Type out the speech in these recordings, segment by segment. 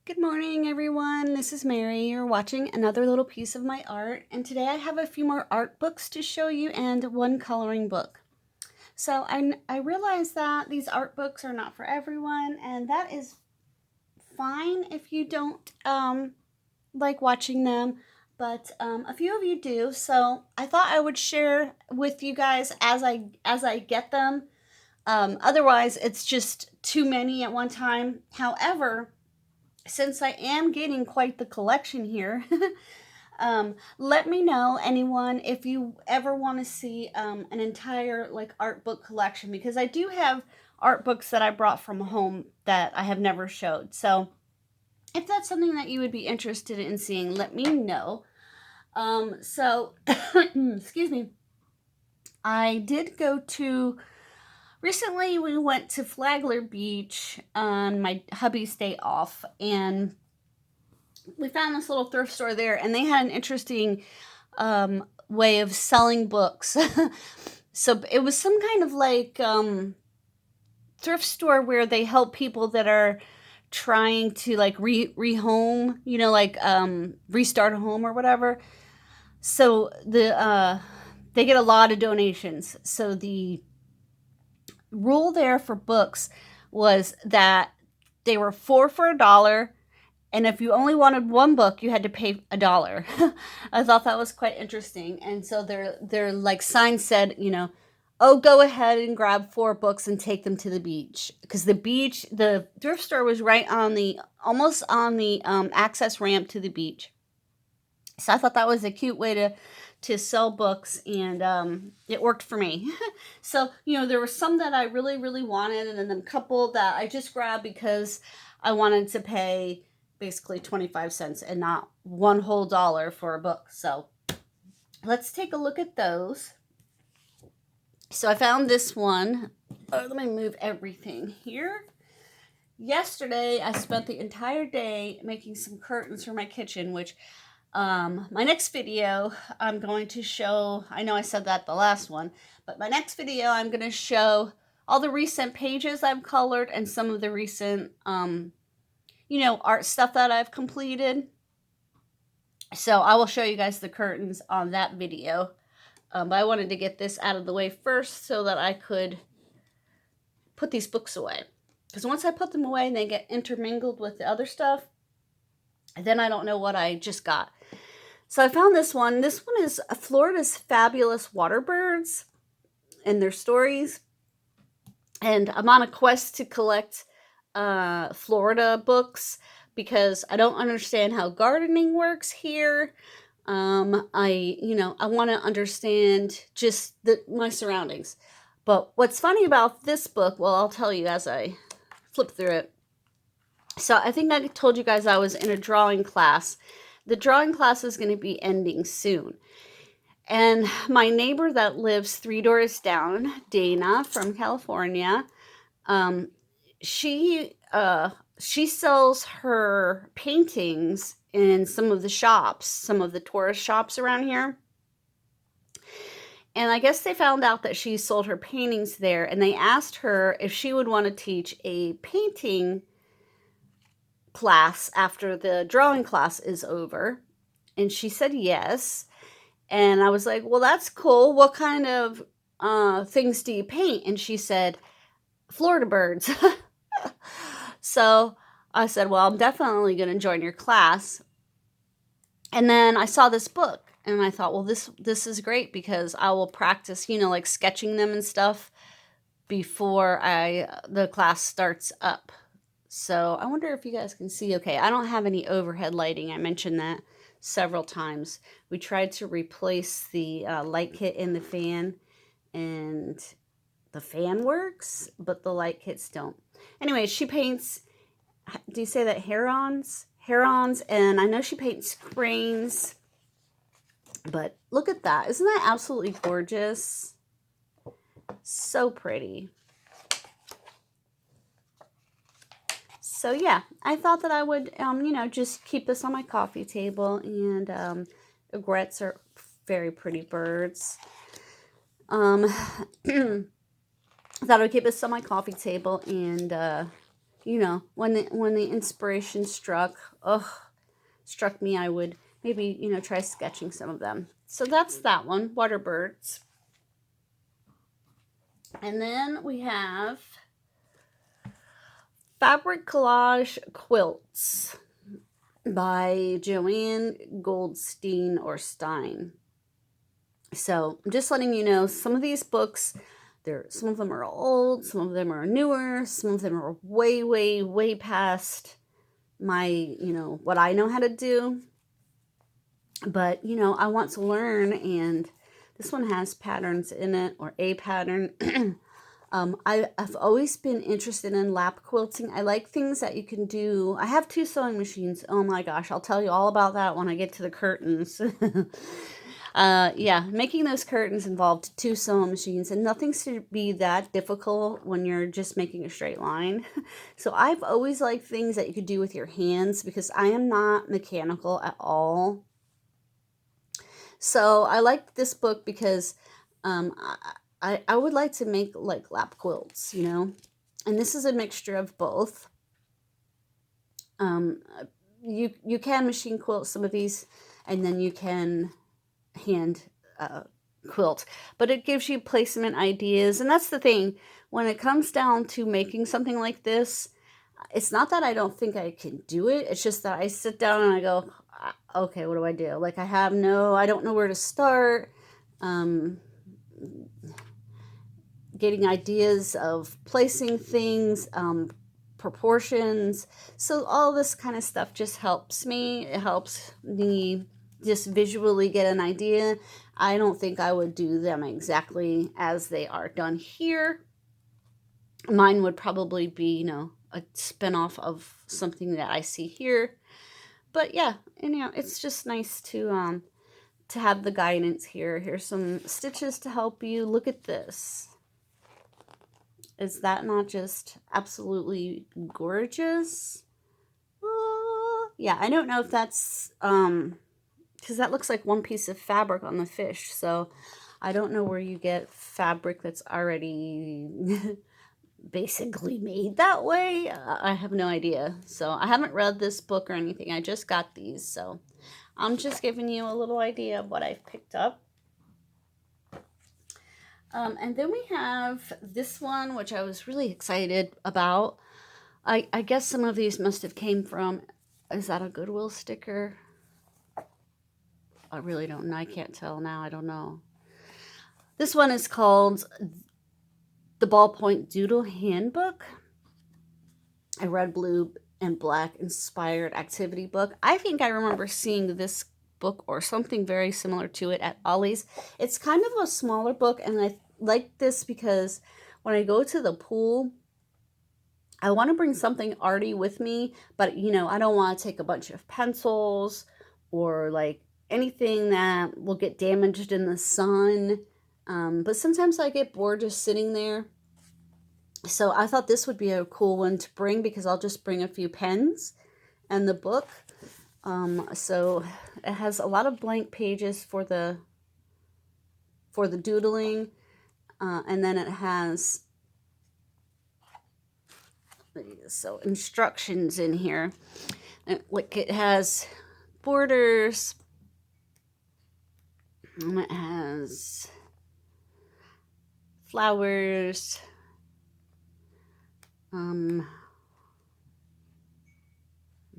Good morning, everyone. This is Mary. You're watching another little piece of my art, and today I have a few more art books to show you and one coloring book. So I realize that these art books are not for everyone, and that is fine if you don't like watching them, but a few of you do. So I thought I would share with you guys as I get them. Otherwise, it's just too many at one time. However, since I am getting quite the collection here, let me know, anyone, if you ever want to see an entire art book collection, because I do have art books that I brought from home that I have never showed. So if that's something that you would be interested in seeing, let me know. Excuse me. I did go to Recently, we went to Flagler Beach on my hubby's day off, and we found this little thrift store there, and they had an interesting way of selling books. So it was some kind of thrift store where they help people that are trying to rehome, restart a home or whatever. So they get a lot of donations. So the rule there for books was that they were 4 for $1, and if you only wanted one book, you had to pay $1. I thought that was quite interesting. And so their sign said, oh, go ahead and grab 4 books and take them to the beach, because the thrift store was right on almost on the access ramp to the beach. So I thought that was a cute way to sell books, and it worked for me. So, there were some that I really, really wanted, and then a couple that I just grabbed because I wanted to pay basically 25 cents and not one whole dollar for a book. So let's take a look at those. So I found this one. Oh, let me move everything here. Yesterday, I spent the entire day making some curtains for my kitchen, which my next video, I'm going to show, I know I said that the last one, but my next video, I'm going to show all the recent pages I've colored and some of the recent, art stuff that I've completed. So I will show you guys the curtains on that video. But I wanted to get this out of the way first so that I could put these books away. Because once I put them away and they get intermingled with the other stuff, then I don't know what I just got. So I found this one. This one is Florida's Fabulous Waterbirds and their stories. And I'm on a quest to collect Florida books because I don't understand how gardening works here. I want to understand just my surroundings. But what's funny about this book, well, I'll tell you as I flip through it. So I think I told you guys I was in a drawing class. The drawing class is going to be ending soon. And my neighbor that lives 3 doors down, Dana from California, she sells her paintings in some of the shops, some of the tourist shops around here. And I guess they found out that she sold her paintings there, and they asked her if she would want to teach a painting class after the drawing class is over. And she said yes. And I was like, well, that's cool. What kind of things do you paint? And she said, Florida birds. So I said, well, I'm definitely going to join your class. And then I saw this book and I thought, well, this is great because I will practice, sketching them and stuff before the class starts up. So I wonder if you guys can see. Okay, I don't have any overhead lighting. I mentioned that several times. We tried to replace the light kit in the fan, and the fan works, but the light kits don't. Anyway, she paints, do you say that, herons? Herons, and I know she paints cranes. But look at that. Isn't that absolutely gorgeous? So pretty. So yeah, I thought that I would, just keep this on my coffee table, and aigrettes are very pretty birds. I thought I would keep this on my coffee table and you know, when the inspiration struck me, I would maybe, you know, try sketching some of them. So that's that one, Water Birds. And then we have Fabric Collage Quilts by Joanne Goldstein or Stein. So I'm just letting you know, some of these books, some of them are old, some of them are newer, some of them are way, way, way past my, you know, what I know how to do. But, you know, I want to learn, and this one has patterns in it, or a pattern. I've always been interested in lap quilting. I like things that you can do. I have 2 sewing machines. Oh my gosh, I'll tell you all about that when I get to the curtains. Yeah, making those curtains involved 2 sewing machines, and nothing should be that difficult when you're just making a straight line. So I've always liked things that you could do with your hands, because I am not mechanical at all. So I liked this book because I would like to make like lap quilts, you know, and this is a mixture of both. You can machine quilt some of these, and then you can hand quilt, but it gives you placement ideas. And that's the thing, when it comes down to making something like this, it's not that I don't think I can do it. It's just that I sit down and I go, okay, what do I do? Like I don't know where to start. Getting ideas of placing things, proportions. So all this kind of stuff just helps me. It helps me just visually get an idea. I don't think I would do them exactly as they are done here. Mine would probably be, you know, a spin-off of something that I see here. But yeah, and you know, it's just nice to have the guidance here. Here's some stitches to help you. Look at this. Is that not just absolutely gorgeous? Yeah, I don't know if that's, because that looks like one piece of fabric on the fish. So I don't know where you get fabric that's already basically made that way. I have no idea. So I haven't read this book or anything. I just got these. So I'm just giving you a little idea of what I've picked up. And then we have this one, which I was really excited about. I guess some of these must have came from, is that a Goodwill sticker? I really don't know. I can't tell now. I don't know. This one is called the Ballpoint Doodle Handbook. A red, blue, and black inspired activity book. I think I remember seeing this book or something very similar to it at Ollie's. It's kind of a smaller book, and I like this because when I go to the pool, I want to bring something arty with me, but you know, I don't want to take a bunch of pencils or like anything that will get damaged in the sun. But sometimes I get bored just sitting there. So I thought this would be a cool one to bring, because I'll just bring a few pens and the book. So it has a lot of blank pages for the doodling, and then it has instructions in here. Like it has borders, and it has flowers.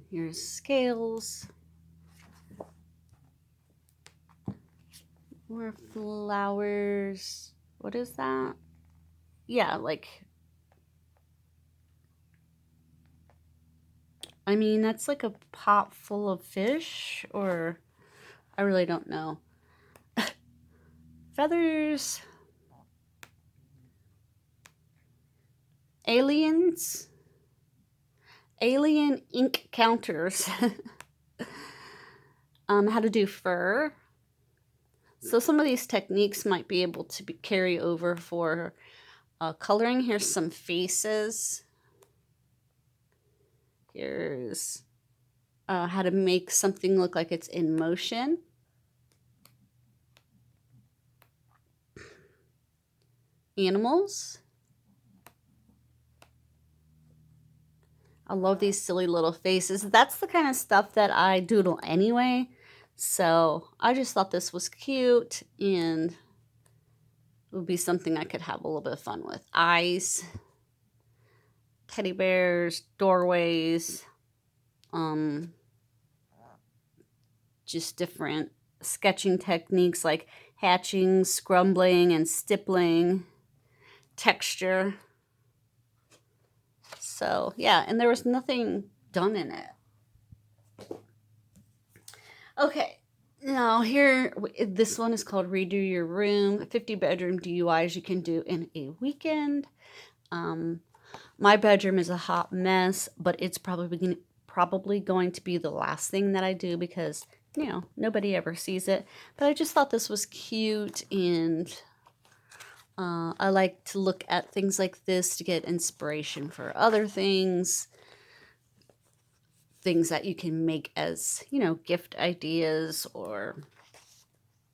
Here's scales. More flowers. What is that? Yeah, like, I mean, that's like a pot full of fish, or I really don't know. Feathers. Aliens. Alien ink counters. How to do fur. So some of these techniques might be able to carry over for coloring. Here's some faces. Here's how to make something look like it's in motion. Animals. I love these silly little faces. That's the kind of stuff that I doodle anyway. So I just thought this was cute and it would be something I could have a little bit of fun with. Eyes, teddy bears, doorways, just different sketching techniques like hatching, scrumbling, and stippling, texture. So yeah, and there was nothing done in it. Okay, now here, this one is called Redo Your Room, 50 bedroom DUIs you can do in a weekend. My bedroom is a hot mess, but it's probably going to be the last thing that I do because, you know, nobody ever sees it. But I just thought this was cute, and I like to look at things like this to get inspiration for other things. Things that you can make as, you know, gift ideas or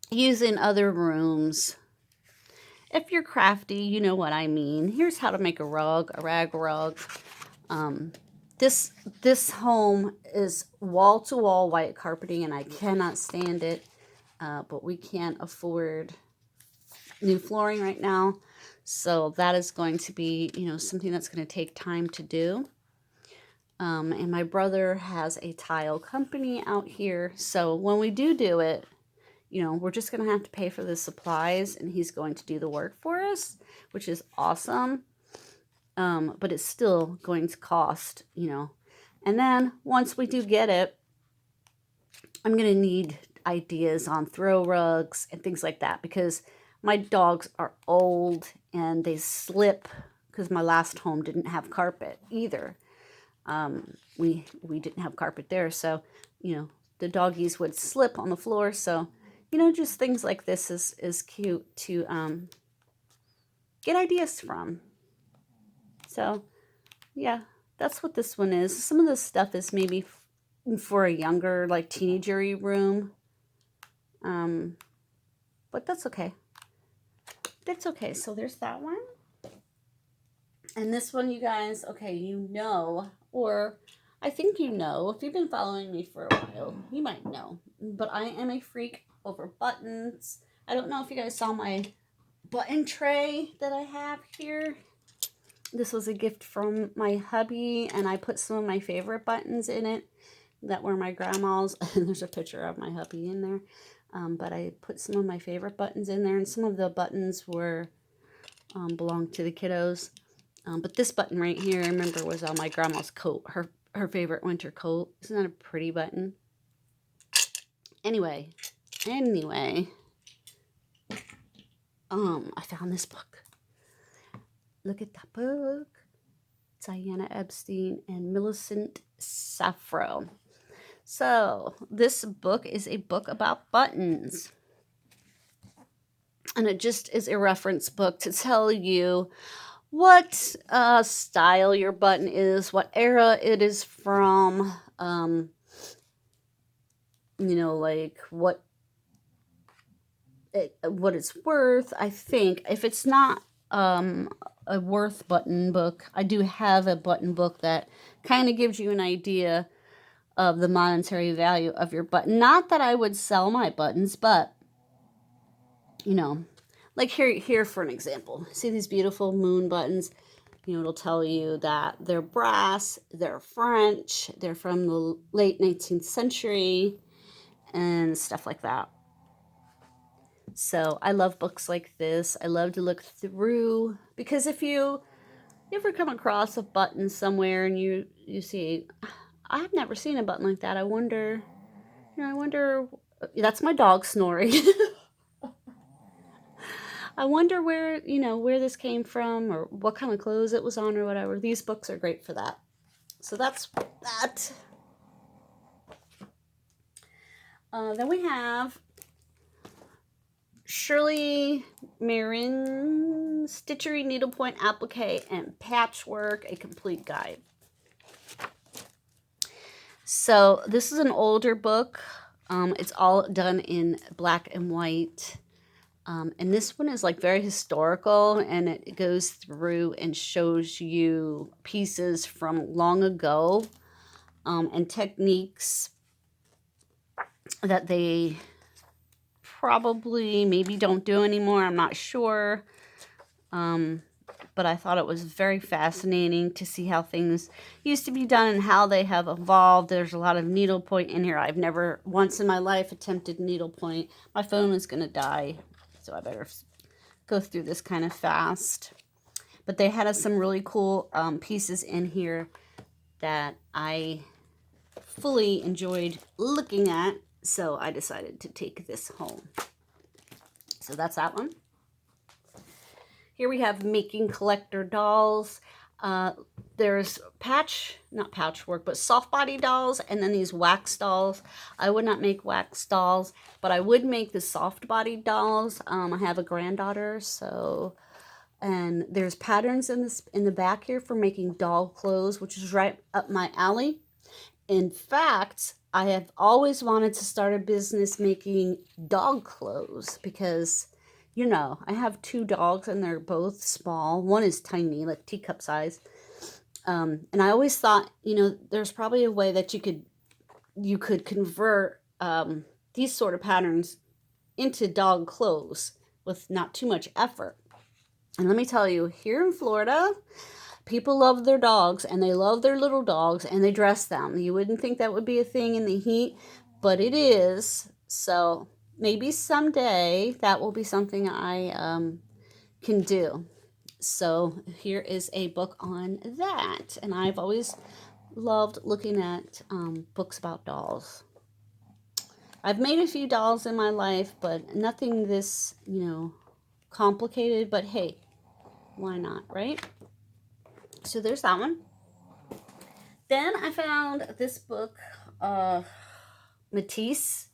use in other rooms. If you're crafty, you know what I mean. Here's how to make a rug, a rag rug. This home is wall-to-wall white carpeting, and I cannot stand it. But we can't afford new flooring right now. So that is going to be, you know, something that's going to take time to do. And my brother has a tile company out here. So when we do it, you know, we're just going to have to pay for the supplies and he's going to do the work for us, which is awesome. But it's still going to cost, you know. And then once we do get it, I'm going to need ideas on throw rugs and things like that because my dogs are old and they slip because my last home didn't have carpet either. We didn't have carpet there, so, you know, the doggies would slip on the floor. So, you know, just things like this is cute to get ideas from. So, yeah, that's what this one is. Some of this stuff is maybe for a younger, like, teenager-y room. But that's okay. That's okay. So there's that one. And this one, you guys, okay, you know, or I think you know, if you've been following me for a while, you might know, but I am a freak over buttons. I don't know if you guys saw my button tray that I have here. This was a gift from my hubby, and I put some of my favorite buttons in it that were my grandma's, and there's a picture of my hubby in there, but I put some of my favorite buttons in there, and some of the buttons were belonged to the kiddos. But this button right here, I remember, was on my grandma's coat, her favorite winter coat. Isn't that a pretty button? Anyway, I found this book. Look at that book. Diana Epstein and Millicent Safro. So, this book is a book about buttons. And it just is a reference book to tell you what style your button is, what era it is from, you know, like what it's worth. I think if it's not a worth button book, I do have a button book that kind of gives you an idea of the monetary value of your button. Not that I would sell my buttons, but, you know, like here for an example. See these beautiful moon buttons? You know, it'll tell you that they're brass, they're French, they're from the late 19th century, and stuff like that. So I love books like this. I love to look through, because if you ever come across a button somewhere and you see, I've never seen a button like that. I wonder, that's my dog snoring. I wonder where this came from or what kind of clothes it was on or whatever. These books are great for that. So that's that. Then we have Shirley Marin Stitchery Needlepoint Applique and Patchwork, a complete guide. So this is an older book. It's all done in black and white. And this one is like very historical, and it goes through and shows you pieces from long ago, and techniques that they probably maybe don't do anymore. I'm not sure. But I thought it was very fascinating to see how things used to be done and how they have evolved. There's a lot of needlepoint in here. I've never once in my life attempted needlepoint. My phone is going to die, so I better go through this kind of fast. But they had some really cool pieces in here that I fully enjoyed looking at, so I decided to take this home. So that's that one. Here we have Making Collector Dolls. There's not patchwork, but soft body dolls, and then these wax dolls. I would not make wax dolls, but I would make the soft body dolls. I have a granddaughter, so, and there's patterns in the back here for making doll clothes, which is right up my alley. In fact, I have always wanted to start a business making dog clothes because, you know, I have 2 dogs and they're both small. One is tiny, like teacup size. And I always thought, you know, there's probably a way that you could convert these sort of patterns into dog clothes with not too much effort. And let me tell you, here in Florida, people love their dogs, and they love their little dogs, and they dress them. You wouldn't think that would be a thing in the heat, but it is. So maybe someday that will be something I can do. So here is a book on that. And I've always loved looking at books about dolls. I've made a few dolls in my life, but nothing this, you know, complicated. But hey, why not, right? So there's that one. Then I found this book, Matisse.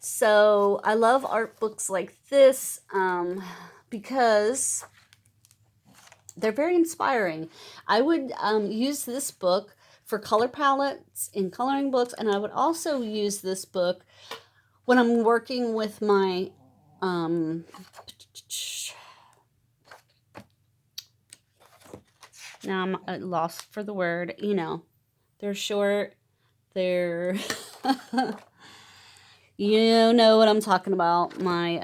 So I love art books like this because they're very inspiring. I would use this book for color palettes in coloring books, and I would also use this book when I'm working with my now I'm lost for the word. You know, they're short. They're you know what I'm talking about. My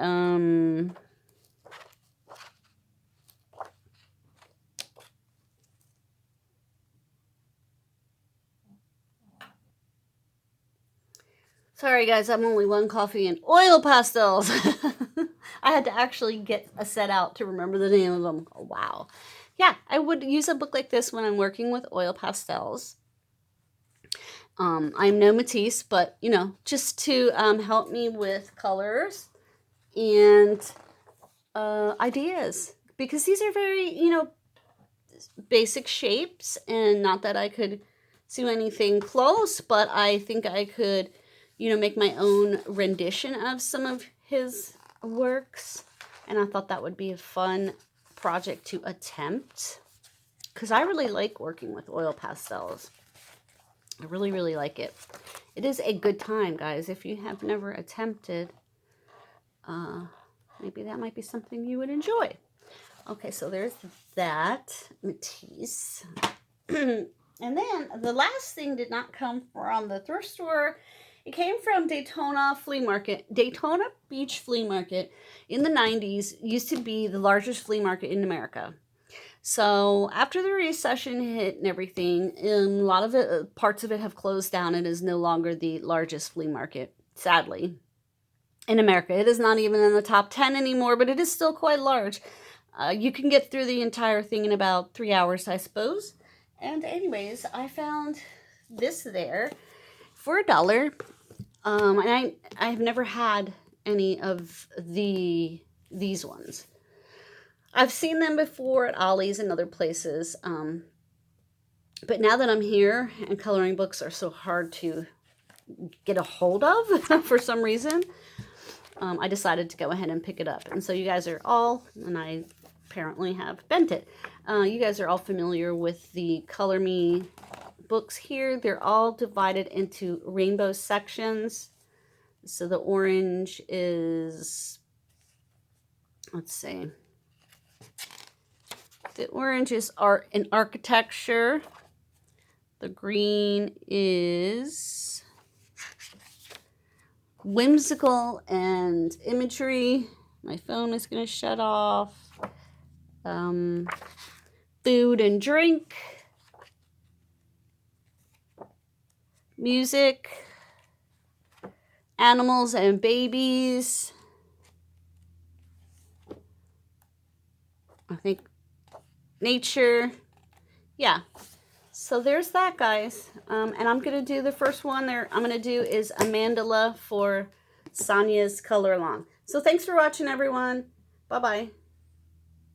sorry guys, I'm only 1 coffee and oil pastels. I had to actually get a set out to remember the name of them. Oh, wow. Yeah, I would use a book like this when I'm working with oil pastels. I'm no Matisse, but, you know, just to help me with colors and ideas. Because these are very, you know, basic shapes. And not that I could do anything close, but I think I could, you know, make my own rendition of some of his works. And I thought that would be a fun project to attempt. Because I really like working with oil pastels. I really, really like it. It is a good time, guys. If you have never attempted, maybe that might be something you would enjoy. Okay, so there's that, Matisse. And then the last thing did not come from the thrift store. It came from Daytona Flea Market. Daytona Beach Flea Market in the 90s used to be the largest flea market in America. So after the recession hit and everything, a lot of it, parts of it have closed down and is no longer the largest flea market, sadly, in America. It is not even in the top 10 anymore, but it is still quite large. You can get through the entire thing in about 3 hours, I suppose. And anyways, I found this there for $1. And I've never had any of these ones. I've seen them before at Ollie's and other places, but now that I'm here and coloring books are so hard to get a hold of for some reason, I decided to go ahead and pick it up. And so you guys are all, and I apparently have bent it, you guys are all familiar with the Color Me books here. They're all divided into rainbow sections. So the orange is let's see. The orange is art and architecture. The green is whimsical and imagery. My phone is going to shut off. Food and drink. Music. Animals and babies. I think nature. Yeah. So there's that, guys. And I'm going to do the first one there. I'm going to do is a mandala for Sonia's color along. So thanks for watching, everyone. Bye-bye.